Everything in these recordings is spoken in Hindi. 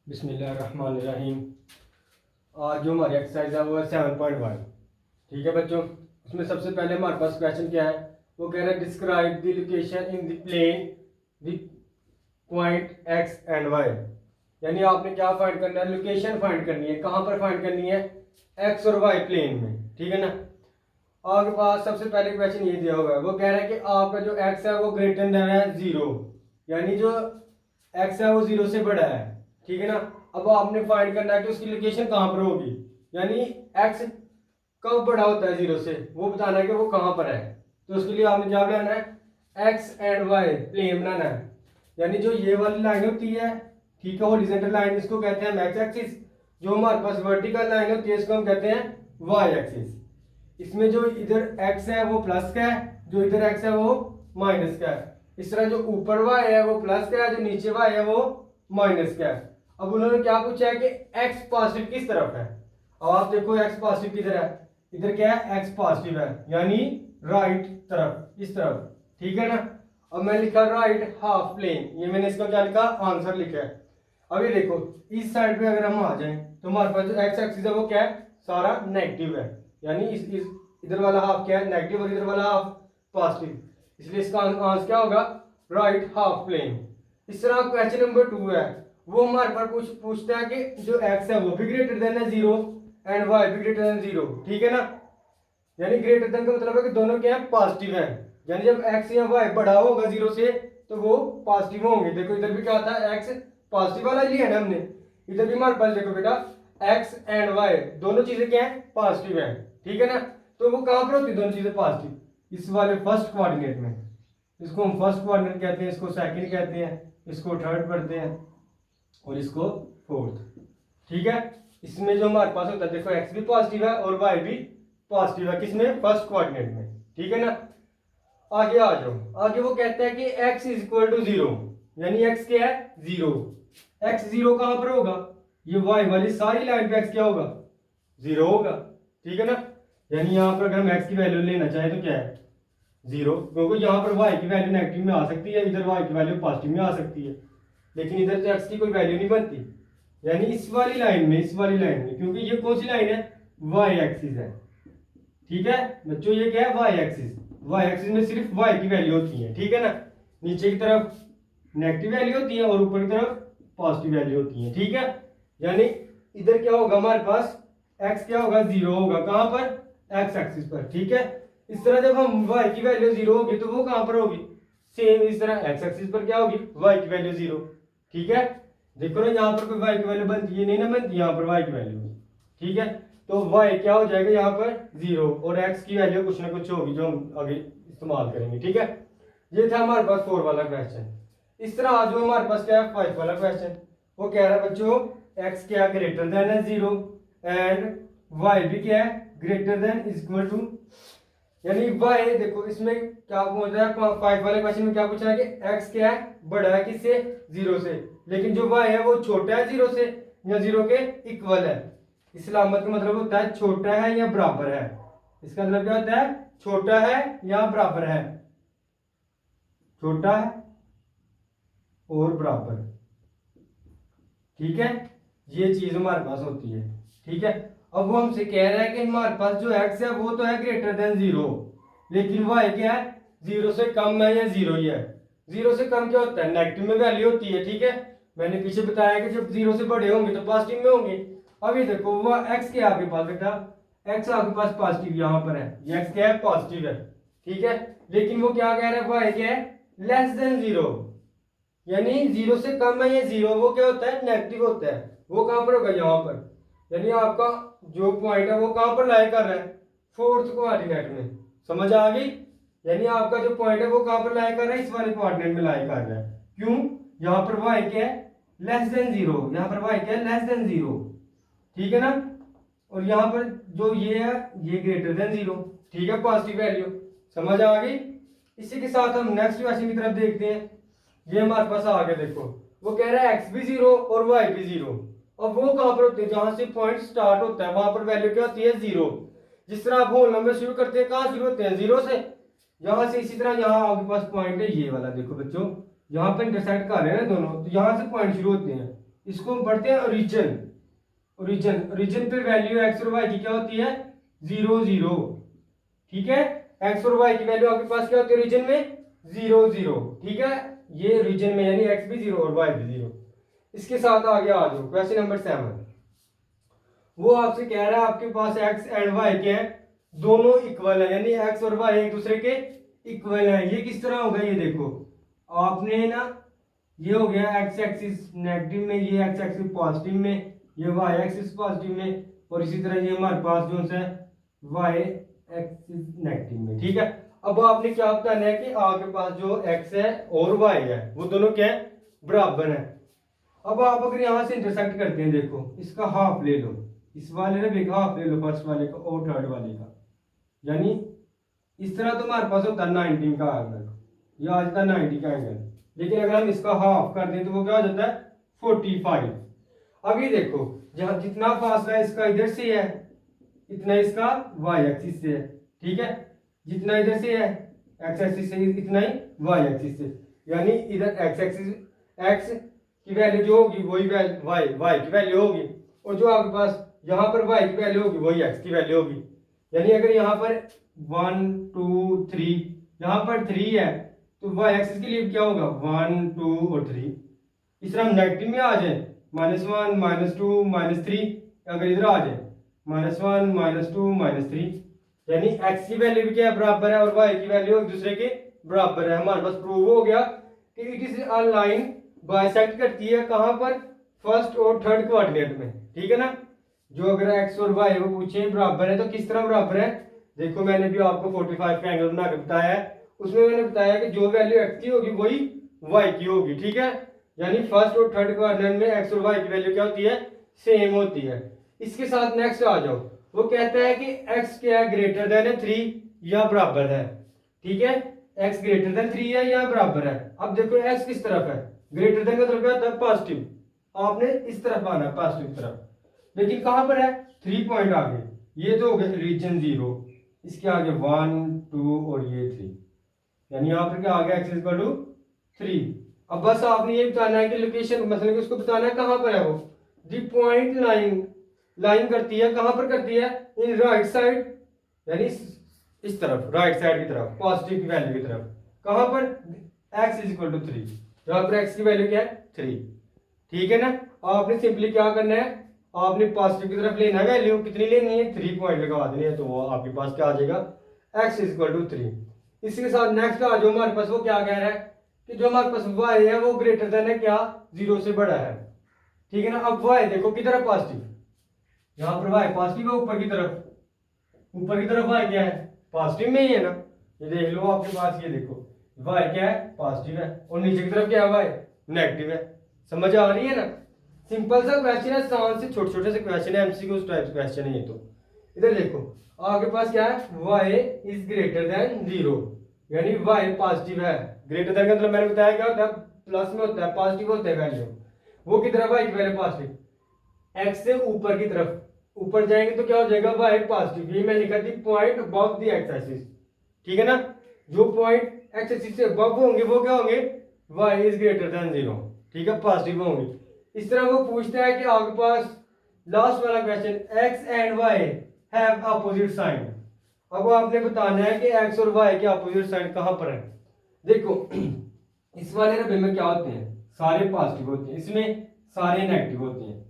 बिस्मिल्लाहिर्रहमानिर्रहीम। आज जो हमारी एक्सरसाइज है वो है 7.1। ठीक है बच्चों, उसमें सबसे पहले हमारे पास क्वेश्चन क्या है, वो कह रहा है describe the location in the plane the point x and y. यानी आपने क्या फाइंड करना है, लोकेशन फाइंड करनी है। कहाँ पर फाइंड करनी है? एक्स और वाई प्लेन में। ठीक है ना। आपके पास सबसे पहले क्वेश्चन ये दिया हुआ है, वो कह रहा है कि आपका जो एक्स है वो ग्रेटर देन है 0, यानी जो एक्स है वो 0 से बड़ा है। ठीक है ना। अब आपने फाइंड करना है कि उसकी लोकेशन कहाँ पर होगी, यानी एक्स कब बड़ा होता है 0 से, वो बताना है कि वो कहाँ पर है। तो उसके लिए आपने क्या बनाना है, एक्स एंड वाई प्लेन बनाना है। यानी जो ये वाली लाइन होती है, ठीक है, हॉरिजॉन्टल लाइन इसको कहते हैं एक्स एक्सिस। जो हमारे पास वर्टिकल लाइन होती है इसको हम कहते हैं वाई एक्सिस। इसमें जो इधर एक्स है वो प्लस का है, जो इधर एक्स है वो माइनस का है। इस तरह जो ऊपर वाई है वो प्लस का है, जो नीचे वाई है वो माइनस का है। अब उन्होंने क्या पूछा है कि एक्स पॉजिटिव किस तरफ है। अब आप देखो एक्स पॉजिटिव किधर है, इधर क्या है, एक्स पॉजिटिव है, यानी राइट तरफ, इस तरफ। ठीक है ना। अब मैं लिखा राइट हाफ प्लेन, ये मैंने इसका क्या लिखा, आंसर लिखा है। अब ये देखो इस साइड पे अगर हम आ जाएं तो हमारे पास जो एक्स एक्सिस है वो क्या है, सारा नेगेटिव है। यानी इस इधर वाला हाफ क्या है, नेगेटिव, और इधर वाला हाफ पॉजिटिव। इसलिए इसका आंसर क्या होगा, राइट हाफ प्लेन। इस तरह क्वेश्चन नंबर 2 है, वो हमारे पास पूछता है कि जो एक्स है वो भी ग्रेटर देन है 0 एंड वाई भी ग्रेटर देन 0। ठीक है ना। यानी ग्रेटर देन का मतलब है कि दोनों क्या है, पॉजिटिव है। यानी जब एक्स या वाई बड़ा होगा 0 से तो वो पॉजिटिव होंगे। देखो इधर भी क्या आता है, एक्स पॉजिटिव वाला लिया है ना हमने, इधर भी हमारे पास देखो बेटा एक्स एंड वाई दोनों चीजें क्या है, पॉजिटिव है। ठीक है ना। तो वो कहां पर होती है दोनों चीजें पॉजिटिव, इस वाले फर्स्ट कोऑर्डिनेट में। इसको हम फर्स्ट कोऑर्डिनेट कहते हैं, इसको सेकंड कहते हैं, इसको थर्ड पढ़ते हैं और इसको फोर्थ। ठीक है। इसमें जो हमारे पास होता है देखो एक्स भी पॉजिटिव है और वाई भी पॉजिटिव है, किसमें, फर्स्ट कोऑर्डिनेट में। ठीक है ना। आगे आ जाओ, आगे वो कहता है कि x इज इक्वल टू 0, यानी x क्या है, 0। x 0 कहां पर होगा, ये y वाली सारी लाइन पे x क्या होगा, 0 होगा। ठीक है ना। यानी यहां पर अगर हम x की वैल्यू लेना चाहें तो क्या है, 0, क्योंकि यहां पर y की वैल्यू नेगेटिव में आ सकती है, इधर y की वैल्यू पॉजिटिव में आ सकती है, लेकिन इधर तो x की कोई वैल्यू नहीं बनती। यानी इस वाली लाइन में, इस वाली लाइन में, क्योंकि ये कौन सी लाइन है, y एक्सिस है। ठीक है बच्चों, ये क्या है, y एक्सिस। वाई एक्सिस में सिर्फ y की वैल्यू होती है। ठीक है ना। नीचे की तरफ नेगेटिव वैल्यू होती है और ऊपर की तरफ पॉजिटिव वैल्यू होती है। ठीक है। यानी इधर क्या होगा हमारे पास, x क्या होगा, 0 होगा, कहां पर, x एक्सिस पर। ठीक है। इस तरह जब हम y की वैल्यू 0 होगी तो वो कहां पर होगी, सेम इस तरह x एक्सिस पर क्या होगी, y की वैल्यू 0। ठीक है। देखो ना यहाँ पर कोई y की वैल्यू बनती है नहीं ना, बनती यहाँ पर y की वैल्यू। ठीक है। तो y क्या हो जाएगा यहाँ पर 0 और x की वैल्यू कुछ ना कुछ होगी जो हम आगे इस्तेमाल करेंगे। ठीक है। ये था हमारे पास 4 वाला क्वेश्चन। इस तरह आज हमारे पास क्या है, 5 वाला क्वेश्चन। वो कह रहा है बच्चों x क्या ग्रेटर देन है 0 एंड y भी क्या है, greater than is equal to, यानी y देखो इसमें क्या पूछा है, 5 वाले क्वेश्चन में क्या पूछा है कि x क्या है, बड़ा है किससे, 0 से, लेकिन जो y है वो छोटा है 0 से या 0 के इक्वल है। इस अलामत का मतलब होता है छोटा है या बराबर है। इसका मतलब क्या होता है, छोटा है या बराबर है, छोटा है और बराबर। ठीक है। ये चीज हमारे पास होती है। ठीक है। अब वो हमसे कह रहा है कि हमारे पास जो x है वो तो है ग्रेटर देन 0, लेकिन y क्या है, 0 से कम है या 0 ही है। 0 से कम क्या होता है, नेगेटिव में वैल्यू होती है। ठीक है। मैंने पीछे बताया कि जब 0 से बड़े होंगे तो पॉजिटिव में होंगे। अब ये देखो वो x के आपके पास बेटा, x आपके पास पॉजिटिव यहाँ पर है, ये x क्या है, पॉजिटिव है। ठीक है। लेकिन वो क्या कह रहा है, y क्या है, लेस देन 0, यानी 0 से कम है या 0, वो क्या होता है, नेगेटिव होता है। वो कहां पर होगा, यहाँ पर। यानी आपका जो पॉइंट है वो कहां पर लाई कर रहा है, फोर्थ कोऑर्डिनेट में। समझ आ गई। यानी आपका जो पॉइंट है वो कहां पर लाई कर रहा है, इस वाले कोऑर्डिनेट में लाई कर रहा है। क्यों, यहाँ पर y क्या है, लेस देन 0, यहाँ पर y क्या है, लेस देन 0। ठीक है ना। और यहाँ पर जो ये है ये ग्रेटर देन 0। ठीक है, पॉजिटिव वैल्यू। समझ आ गई। इसी के साथ हम नेक्स्ट क्वेश्चन की तरफ देखते हैं। ये हमारे पास आ गया, देखो वो कह रहा है x भी 0 और y भी 0। अब वो कहां पर होते हैं, जहां से पॉइंट स्टार्ट होता है वहां पर वैल्यू क्या होती है, 0। जिस तरह आप होल नंबर शुरू करते हैं कहां शुरू होते हैं, 0 से। यहां से इसी तरह यहाँ आपके पास पॉइंट है ये वाला, देखो बच्चों यहाँ पर इंटरसेक्ट कर रहे हैं ना दोनों, तो यहाँ से पॉइंट शुरू होते हैं इसको हम पढ़ते हैं ओरिजिन। ओरिजिन पे वैल्यू एक्स और वाई की क्या होती है, 0 0। ठीक है, एक्स और वाई की वैल्यू आपके पास क्या होती है ओरिजिन में, 0 0। ठीक है, ये ओरिजिन में यानी एक्स भी 0 और वाई भी 0। इसके साथ आगे आ जाओ क्वेश्चन नंबर 7। वो आपसे कह रहा है आपके पास एक्स एंड वाई के हैं, दोनों इक्वल है, यानी एक्स और वाई एक दूसरे के इक्वल है। ये किस तरह होगा, ये देखो आपने ना, ये हो गया एक्स एक्सिस नेगेटिव में, ये एक्स एक्सिस पॉजिटिव में, ये वाई एक्सिस पॉजिटिव में, और इसी तरह ये हमारे पास जो है वाई एक्सिस नेगेटिव में। ठीक है, अब आपने क्या बताना है कि आपके पास जो एक्स है और वाई है वो दोनों क्या है, बराबर है। अब आप अगर यहां से इंटरसेक्ट करते हैं, देखो इसका हाफ ले लो, इस वाले ने भी हाफ ले लो, फर्स्ट वाले का और थर्ड वाले का, यानी इस तरह तो हमारे पास होता है 90 का एंगल, ये आ जाता है 90 का एंगल। लेकिन अगर हम इसका हाफ कर दें तो वो क्या हो जाता है 45। अब ये देखो जहां जितना फासला इसका इधर से है इतना इसका वाई एक्सिस से है। ठीक है, जितना इधर से है एक्स एक्सिस से इतना ही वाई एक्सिस से, यानी इधर एक्स एक्सिस एक्स की वैल्यू जो होगी वही वाई वाई की वैल्यू होगी, और जो आपके पास यहाँ पर वाई की वैल्यू होगी वही एक्स की वैल्यू होगी। यानी अगर यहाँ पर 1 2 3 यहाँ पर 3 है तो वाई एक्सिस के लिए क्या होगा 1 2 और 3। इस तरह हम नेगेटिव में आ जाए -1 -2 -3, अगर इधर आ जाए -1 -2 -3, यानी x की वैल्यू भी क्या है बराबर है और y की वैल्यू एक दूसरे के बराबर है। हमारे पास प्रूव हो गया कि it is a line bisect करती है कहां पर, फर्स्ट और थर्ड कोऑर्डिनेट में। ठीक है ना, जो अगर x और y वो पूछे बराबर है तो किस तरह बराबर है, देखो मैंने भी आपको 45 का एंगल बना के बताया है, उसमें मैंने बताया कि जो वैल्यू x की होगी वही y की होगी। ठीक है, यानी फर्स्ट और थर्ड कोऑर्डिनेट में x और y की वैल्यू क्या होती है, सेम होती है। इसके साथ नेक्स्ट आ जाओ, वो कहता है कि x क्या है ग्रेटर देन है 3 या बराबर है। ठीक है, x ग्रेटर देन 3 है या बराबर है। अब देखो x किस तरफ है, ग्रेटर देन का मतलब क्या होता है पॉजिटिव, आपने इस तरफ आना है पॉजिटिव तरफ, लेकिन कहां पर है 3 पॉइंट आगे, ये तो हो गया रीजन 0, इसके आगे 1 2 और ये 3, यानी यहाँ पर क्या आ गया x इक्वल टू 3। अब बस आपने ये बताना है कि लोकेशन मतलब कि उसको बताना है कहां पर है वो, दी पॉइंट लाइन करती है कहां पर करती है, इन राइट साइड, यानी इस तरफ राइट साइड की तरफ पॉजिटिव की वैल्यू की तरफ, कहां पर x इज इक्वल टू 3, जहां पर x की वैल्यू क्या है 3। ठीक है ना, आपने सिंपली क्या करना है, आपने पॉजिटिव की तरफ लेना है वैल्यू, कितनी लेनी है 3 पॉइंट लगा देनी है, तो वो आपके पास क्या आ जाएगा x इज इक्वल टू 3। इसके साथ नेक्स्ट आ जो हमारे पास वो क्या कह रहा है कि जो हमारे पास y है वो ग्रेटर देन है क्या 0 से बड़ा है। ठीक है ना, अब y देखो किधर है पॉजिटिव, यहाँ पर y पॉजिटिव है, ऊपर की तरफ y क्या है पॉजिटिव में ही है ना, ये देख लो आपके पास, ये देखो y क्या है पॉजिटिव है और नीचे की तरफ क्या है y नेगेटिव है। समझ आ रही है ना, सिंपल सा क्वेश्चन है, आसान से छोटे छोटे से क्वेश्चन है, एमसीक्यू टाइप क्वेश्चन है ये। तो इधर देखो आपके पास क्या है y इज ग्रेटर देन 0, यानी y पॉजिटिव है, ग्रेटर देन का मतलब मैंने बताया क्या होता है प्लस में होता है, पॉजिटिव होता है वैल्यू, वो की तरफ y की वैल्यू पॉजिटिव, x से ऊपर की तरफ ऊपर जाएंगे तो क्या हो जाएगा y पॉजिटिव, ये मैं लिखा थी point above the x axis. ठीक है ना, जो पॉइंट x एक्सिस से अबव होंगे वो क्या होंगे y इज ग्रेटर देन 0। ठीक है, पॉजिटिव होंगे। इस तरह वो पूछता है कि आपके पास लास्ट वाला question x and y have opposite sign, अब आपने बताना है कि x और y के अपोजिट साइन कहां पर है। देखो इस वाले रबे में क्या होते हैं, सारे पॉजिटिव होते हैं, इसमें सारे नेगेटिव होते हैं।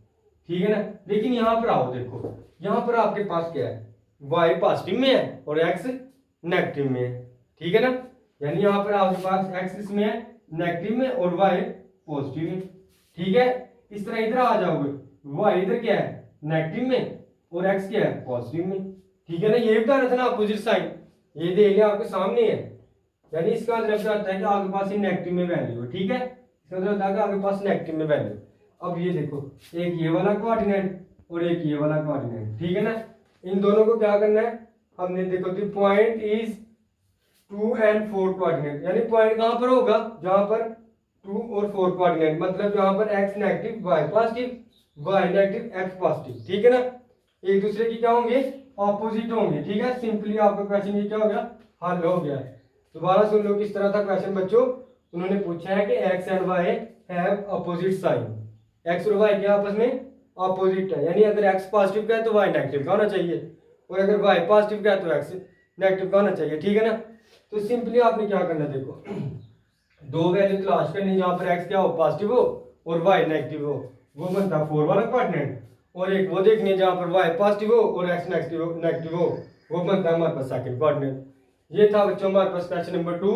ठीक है ना, लेकिन यहां पर आओ, देखो यहां पर आपके पास क्या है y पॉजिटिव में है और x नेगेटिव में है। ठीक है ना, यानी यहां पर आपके पास x इसमें है नेगेटिव में और y पॉजिटिव में। ठीक है, इस तरह इधर आ जाओगे, y इधर क्या है नेगेटिव में और x क्या है पॉजिटिव में। ठीक है ना, ये बताना था ना अपोजिट साइन, ये देख लिया आपके सामने है, यानी इसका मतलब क्या होता है कि आपके पास ये नेगेटिव में वैल्यू है। ठीक है, इसका मतलब होता है कि आपके पास नेगेटिव में वैल्यू। अब ये देखो एक ये वाला कोऑर्डिनेट और एक ये वाला कोऑर्डिनेट। ठीक है ना, इन दोनों को क्या करना है हमने, देखो the point is 2 and 4 coordinate, यानी पॉइंट कहां पर होगा जहां पर 2 और 4 कोऑर्डिनेट, मतलब जहां पर x negative y positive y negative x positive. ठीक है ना, एक दूसरे की क्या होंगे ऑपोजिट होंगे। ठीक है, सिंपली आपका क्वेश्चन ये क्या हो गया हल हो गया। दोबारा सुन लो किस तरह था क्वेश्चन बच्चों, उन्होंने पूछा है कि x and y have opposite sign. X और वाई के आपस में अपोजिट है, यानी अगर एक्स पॉजिटिव का है तो वाई नेगेटिव का होना चाहिए, और अगर वाई पॉजिटिव का है तो एक्स नेगेटिव का होना चाहिए। ठीक है ना। तो सिंपली आपने क्या करना, देखो दो वैल्यू तलाश करनी जहाँ पर एक्स क्या हो, पॉजिटिव हो और वाई नेगेटिव हो, वो बनता है 4 वाला क्वाड्रेंट। और एक वो देखनी है जहाँ पर वाई पॉजिटिव हो और एक्स नेगेटिव हो, वो बनता है हमारे पास सेकंड क्वाड्रेंट। ये था बच्चों हमारे पास क्वेश्चन नंबर 2।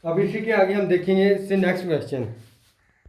अब इसी के आगे हम देखेंगे इससे नेक्स्ट क्वेश्चन।